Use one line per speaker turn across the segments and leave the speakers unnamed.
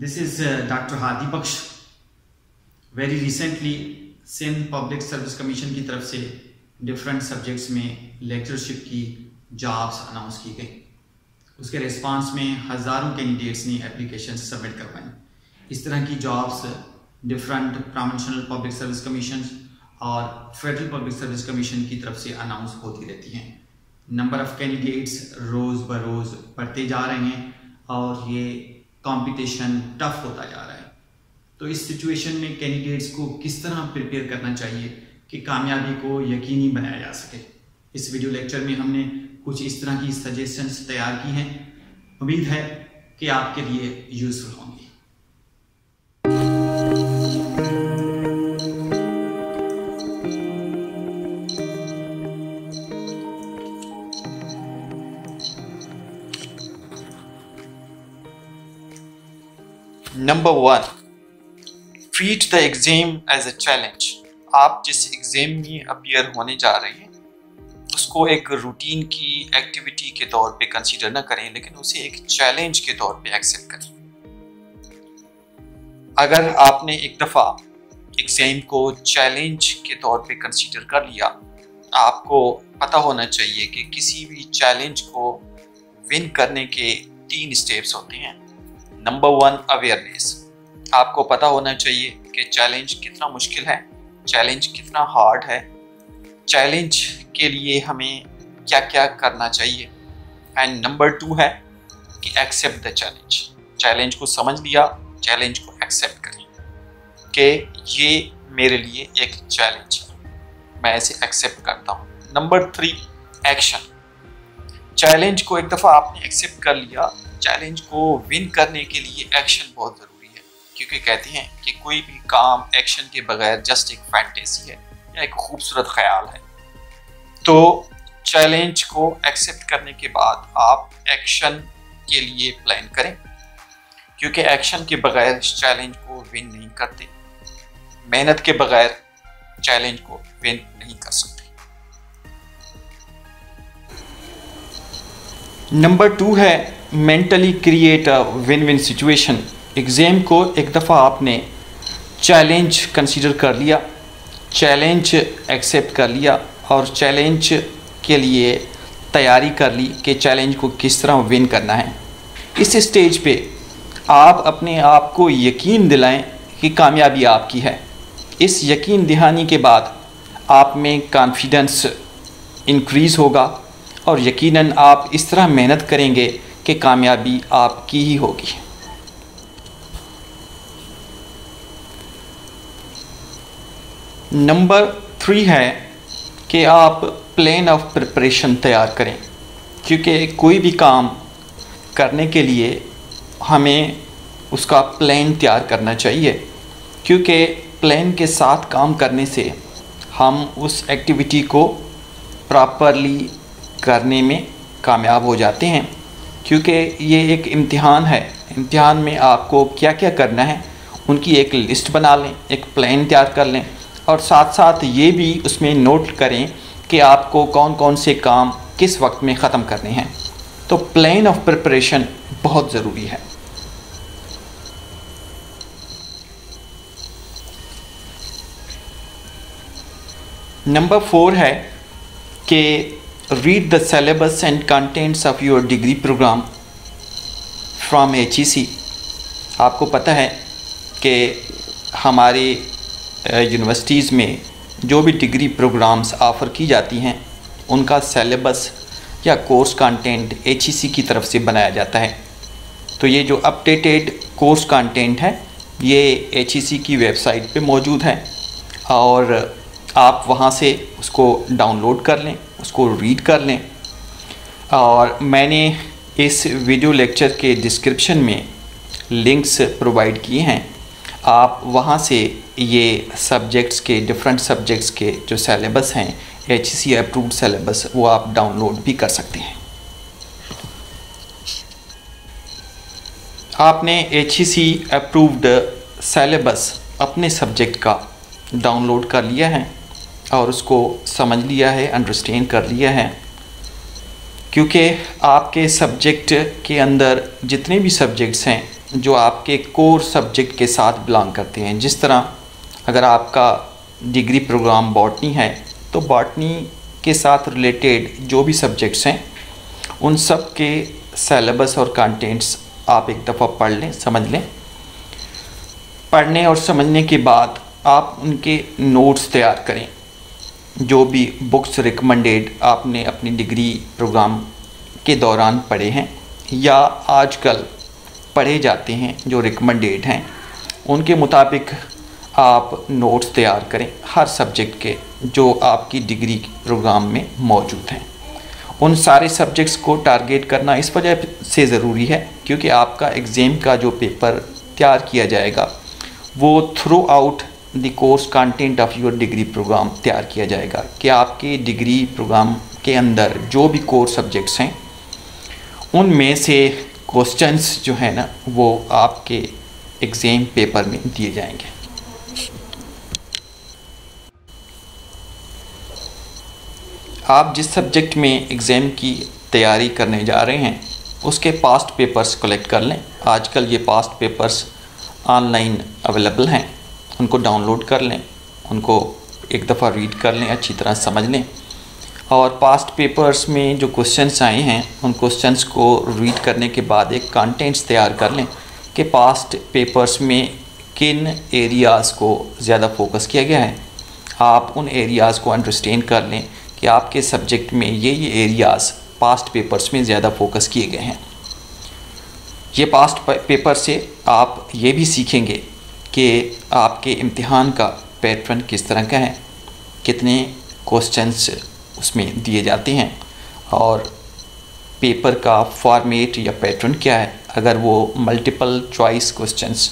This is Dr. Hadi Baksh. Very recently Sindh public service commission की तरफ से different subjects में लेक्चरशिप की जॉब्स अनाउंस की गई। उसके रिस्पांस में हज़ारों कैंडिडेट्स ने एप्लीकेशन सबमिट करवाई। इस तरह की jobs different provincial public service commission और फेडरल पब्लिक सर्विस कमीशन की तरफ से अनाउंस होती रहती हैं। नंबर ऑफ़ कैंडिडेट्स रोज़ ब रोज़ बढ़ते जा रहे हैं और ये कंपटीशन टफ होता जा रहा है। तो इस सिचुएशन में कैंडिडेट्स को किस तरह प्रिपेयर करना चाहिए कि कामयाबी को यकीनी बनाया जा सके, इस वीडियो लेक्चर में हमने कुछ इस तरह की सजेशंस तैयार की हैं। उम्मीद है कि आपके लिए यूजफुल होंगी।
Number 1, treat the exam as a challenge. आप जिस एग्जाम में अपीयर होने जा रहे हैं उसको एक रूटीन की एक्टिविटी के तौर पे कंसीडर ना करें, लेकिन उसे एक चैलेंज के तौर पे एक्सेप्ट करें। अगर आपने एक दफ़ा एग्जाम को चैलेंज के तौर पे कंसीडर कर लिया, आपको पता होना चाहिए कि किसी भी चैलेंज को विन करने के 3 स्टेप्स होते हैं। Number 1, awareness. आपको पता होना चाहिए कि चैलेंज कितना मुश्किल है, चैलेंज कितना हार्ड है, चैलेंज के लिए हमें क्या क्या करना चाहिए। एंड नंबर 2 है कि एक्सेप्ट द चैलेंज। चैलेंज को समझ लिया, चैलेंज को एक्सेप्ट करें कि ये मेरे लिए एक चैलेंज है, मैं इसे एक्सेप्ट करता हूँ। Number 3, action. चैलेंज को एक दफ़ा आपने एक्सेप्ट कर लिया, चैलेंज को विन करने के लिए एक्शन बहुत ज़रूरी है, क्योंकि कहते हैं कि कोई भी काम एक्शन के बगैर जस्ट एक फैंटेसी है या एक खूबसूरत ख्याल है। तो चैलेंज को एक्सेप्ट करने के बाद आप एक्शन के लिए प्लान करें, क्योंकि एक्शन के बगैर इस चैलेंज को विन नहीं करते। मेहनत के बगैर चैलेंज को विन नहीं कर सकते। नंबर 2 है mentally create a win win situation. Exam को एक दफ़ा आपने चैलेंज कंसीडर कर लिया, चैलेंज एक्सेप्ट कर लिया और चैलेंज के लिए तैयारी कर ली कि चैलेंज को किस तरह विन करना है। इस स्टेज पे आप अपने आप को यकीन दिलाएं कि कामयाबी आपकी है। इस यकीन दहानी के बाद आप में कॉन्फिडेंस इंक्रीज़ होगा और यकीनन आप इस तरह मेहनत करेंगे कि कामयाबी आपकी ही होगी। नंबर 3 है कि आप प्लान ऑफ प्रिपरेशन तैयार करें, क्योंकि कोई भी काम करने के लिए हमें उसका प्लान तैयार करना चाहिए, क्योंकि प्लान के साथ काम करने से हम उस एक्टिविटी को प्रॉपरली करने में कामयाब हो जाते हैं। क्योंकि ये एक इम्तिहान है, इम्तिहान में आपको क्या क्या करना है उनकी एक लिस्ट बना लें, एक प्लान तैयार कर लें और साथ साथ ये भी उसमें नोट करें कि आपको कौन कौन से काम किस वक्त में ख़त्म करने हैं। तो प्लान ऑफ प्रिपरेशन बहुत ज़रूरी है। नंबर 4 है कि read the syllabus and contents of your degree program from HEC। आपको पता है कि हमारे यूनिवर्सिटीज़ में जो भी डिग्री प्रोग्राम्स ऑफ़र की जाती हैं उनका सिलेबस या कोर्स कंटेंट HEC की तरफ से बनाया जाता है। तो ये जो अपडेटेड कोर्स कंटेंट है ये HEC की वेबसाइट पे मौजूद है और आप वहाँ से उसको डाउनलोड कर लें, उसको रीड कर लें। और मैंने इस वीडियो लेक्चर के डिस्क्रिप्शन में लिंक्स प्रोवाइड किए हैं, आप वहाँ से ये सब्जेक्ट्स के डिफरेंट सब्जेक्ट्स के जो सिलेबस हैं HEC अप्रूव्ड सिलेबस वो आप डाउनलोड भी कर सकते हैं। आपने HEC अप्रूव्ड सिलेबस अपने सब्जेक्ट का डाउनलोड कर लिया है और उसको समझ लिया है, अंडरस्टैंड कर लिया है, क्योंकि आपके सब्जेक्ट के अंदर जितने भी सब्जेक्ट्स हैं जो आपके कोर सब्जेक्ट के साथ बिलोंग करते हैं। जिस तरह अगर आपका डिग्री प्रोग्राम बॉटनी है तो बॉटनी के साथ रिलेटेड जो भी सब्जेक्ट्स हैं उन सब के सिलेबस और कंटेंट्स आप एक दफ़ा पढ़ लें, समझ लें। पढ़ने और समझने के बाद आप उनके नोट्स तैयार करें। जो भी बुक्स रिकमेंडेड आपने अपनी डिग्री प्रोग्राम के दौरान पढ़े हैं या आजकल पढ़े जाते हैं जो रिकमेंडेड हैं, उनके मुताबिक आप नोट्स तैयार करें हर सब्जेक्ट के जो आपकी डिग्री प्रोग्राम में मौजूद हैं। उन सारे सब्जेक्ट्स को टारगेट करना इस वजह से ज़रूरी है क्योंकि आपका एग्ज़ाम का जो पेपर तैयार किया जाएगा वो throughout the course content of your degree programme तैयार किया जाएगा कि आपके डिग्री प्रोग्राम के अंदर जो भी कोर्स सब्जेक्ट्स हैं उनमें से क्वेश्चंस जो है ना वो आपके एग्ज़ाम पेपर में दिए जाएंगे। आप जिस सब्जेक्ट में एग्ज़ाम की तैयारी करने जा रहे हैं उसके पास्ट पेपर्स कलेक्ट कर लें। आजकल ये पास्ट पेपर्स ऑनलाइन अवेलेबल हैं, उनको डाउनलोड कर लें, उनको एक दफ़ा रीड कर लें, अच्छी तरह समझ लें और पास्ट पेपर्स में जो क्वेश्चंस आए हैं उन क्वेश्चंस को रीड करने के बाद एक कंटेंट्स तैयार कर लें कि पास्ट पेपर्स में किन एरियाज़ को ज़्यादा फोकस किया गया है। आप उन एरियाज़ को अंडरस्टैंड कर लें कि आपके सब्जेक्ट में ये एरियाज़ पास्ट पेपर्स में ज़्यादा फोकस किए गए हैं। ये पास्ट पेपर से आप ये भी सीखेंगे कि आपके इम्तिहान का पैटर्न किस तरह का है, कितने क्वेश्चंस उसमें दिए जाते हैं और पेपर का फॉर्मेट या पैटर्न क्या है। अगर वो मल्टीपल चॉइस क्वेश्चंस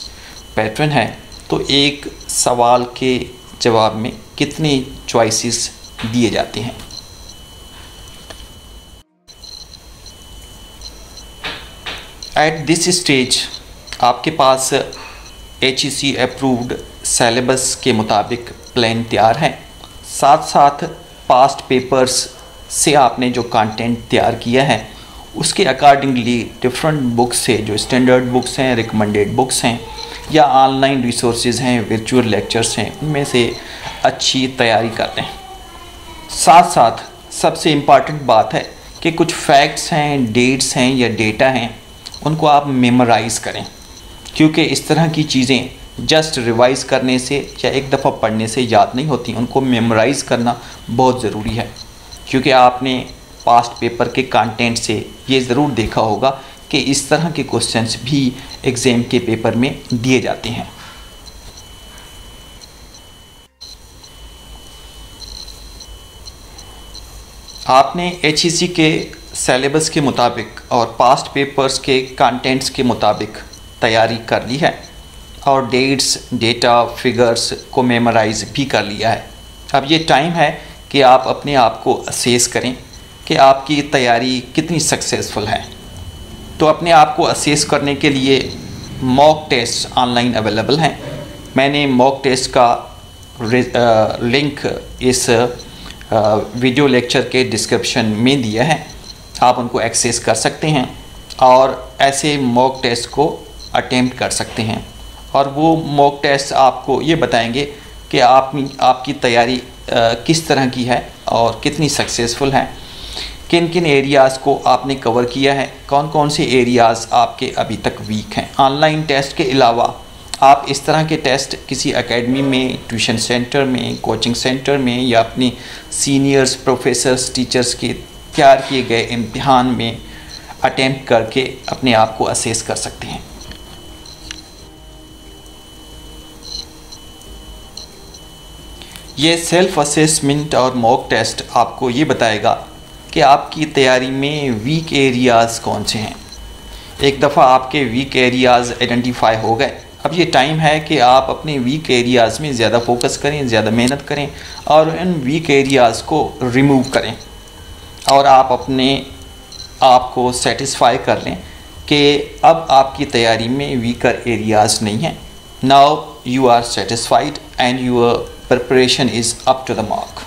पैटर्न है तो एक सवाल के जवाब में कितने चॉइसेस दिए जाते हैं। एट दिस स्टेज आपके पास HEC अप्रूव्ड सिलेबस के मुताबिक प्लान तैयार है। साथ साथ पास्ट पेपर्स से आपने जो कंटेंट तैयार किया है उसके अकॉर्डिंगली डिफरेंट बुक्स से जो स्टैंडर्ड बुक्स हैं, रिकमेंडेड बुक्स हैं या ऑनलाइन रिसोर्सेज हैं, वर्चुअल लेक्चर्स हैं, उनमें से अच्छी तैयारी कर लें। साथ साथ सबसे इम्पॉर्टेंट बात है कि कुछ फैक्ट्स हैं, डेट्स हैं या डेटा हैं, उनको आप मेमोराइज़ करें क्योंकि इस तरह की चीज़ें जस्ट रिवाइज़ करने से या एक दफ़ा पढ़ने से याद नहीं होती। उनको मेमोराइज़ करना बहुत ज़रूरी है क्योंकि आपने पास्ट पेपर के कंटेंट से ये ज़रूर देखा होगा कि इस तरह के क्वेश्चंस भी एग्ज़ाम के पेपर में दिए जाते हैं। आपने HEC के सिलेबस के मुताबिक और पास्ट पेपर्स के कंटेंट्स के मुताबिक तैयारी कर ली है और डेट्स, डेटा, फिगर्स को मेमोराइज़ भी कर लिया है। अब ये टाइम है कि आप अपने आप को असेस करें कि आपकी तैयारी कितनी सक्सेसफुल है। तो अपने आप को असेस करने के लिए मॉक टेस्ट ऑनलाइन अवेलेबल हैं। मैंने मॉक टेस्ट का लिंक इस वीडियो लेक्चर के डिस्क्रिप्शन में दिया है, आप उनको एक्सेस कर सकते हैं और ऐसे मॉक टेस्ट को अटेम्प्ट कर सकते हैं और वो मॉक टेस्ट आपको ये बताएंगे कि आपकी तैयारी किस तरह की है और कितनी सक्सेसफुल है, किन किन एरियाज़ को आपने कवर किया है, कौन कौन से एरियाज़ आपके अभी तक वीक हैं। ऑनलाइन टेस्ट के अलावा आप इस तरह के टेस्ट किसी एकेडमी में, ट्यूशन सेंटर में, कोचिंग सेंटर में या अपनी सीनियर्स, प्रोफेसर्स, टीचर्स के तैयार किए गए इम्तिहान में अटेम्प्ट करके अपने आप को असेस कर सकते हैं। ये सेल्फ असेसमेंट और मॉक टेस्ट आपको ये बताएगा कि आपकी तैयारी में वीक एरियाज़ कौन से हैं। एक दफ़ा आपके वीक एरियाज़ आइडेंटिफाई हो गए, अब ये टाइम है कि आप अपने वीक एरियाज़ में ज़्यादा फोकस करें, ज़्यादा मेहनत करें और इन वीक एरियाज़ को रिमूव करें और आप अपने आप को सेटिस्फाई कर लें कि अब आपकी तैयारी में वीकर एरियाज़ नहीं हैं। Now you are satisfied and your preparation is up to the mark.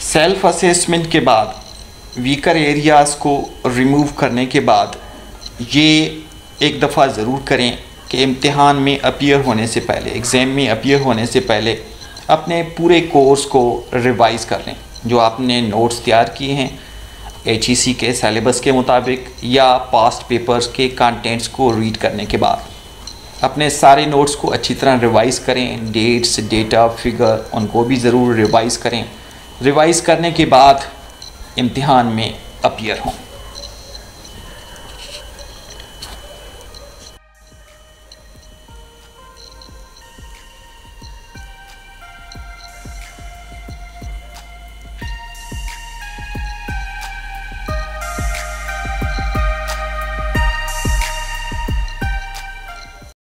Self assessment के बाद वीकर एरियाज़ को रिमूव करने के बाद ये एक दफ़ा ज़रूर करें कि इम्तिहान में अपीयर होने से पहले, एग्ज़ाम में अपीयर होने से पहले अपने पूरे कोर्स को रिवाइज़ कर लें। जो आपने नोट्स तैयार किए हैं HEC के सिलेबस के मुताबिक या पास्ट पेपर्स के कंटेंट्स को रीड करने के बाद अपने सारे नोट्स को अच्छी तरह रिवाइज़ करें। डेट्स, डेटा, फिगर उनको भी ज़रूर रिवाइज़ करें। रिवाइज़ करने के बाद इम्तिहान में अपीयर हों।